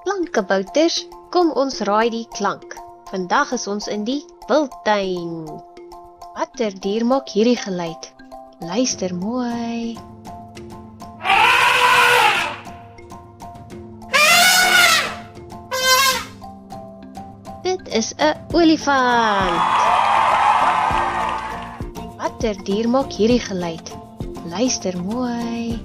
Klankkabouters, kom ons raai die klank. Vandag is ons in die wildtuin. Watter dier maak hierdie geluid? Luister mooi. Dit is 'n olifant. Watter dier maak hierdie geluid? Luister mooi.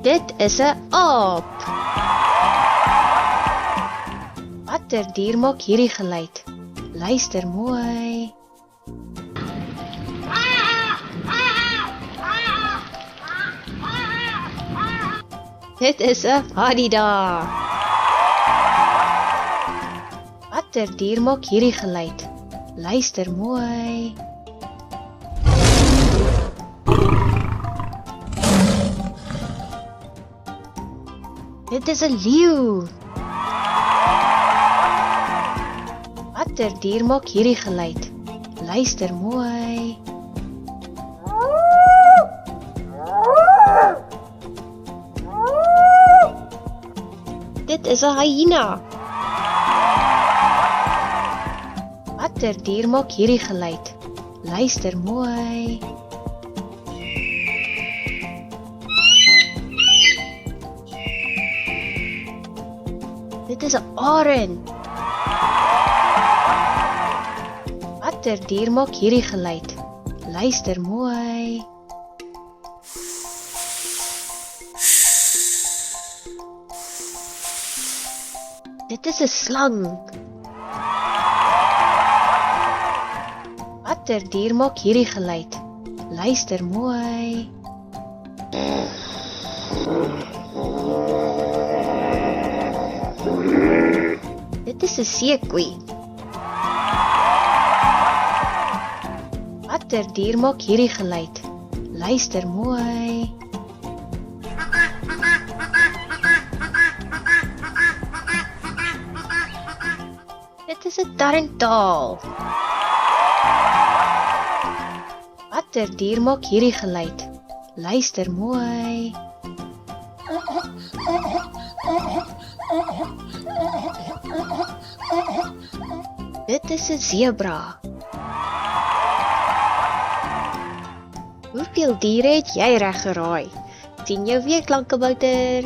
Dit is 'n aap. Watter dier maak hierdie geluid? Luister mooi. Dit is 'n hadida. Watter dier maak hierdie geluid? Luister mooi. Dit is 'n leeu. Watter dier maak hierdie geluid? Luister mooi. Dit is 'n hyena. Watter dier maak hierdie geluid? Luister mooi. Dit is 'n arend. Watter dier maak hierdie geluid? Luister mooi. Dit is 'n slang. Watter dier maak hierdie geluid? Luister mooi. Dit is 'n seekoei. Watter dier maak hierdie geluid? Luister mooi. Dit is 'n tarantaal. Watter dier maak hierdie geluid? Luister mooi. Dit is 'n zebra. Hoeveel diere het jy reg geraai? Sien jou weer, Klankabouter.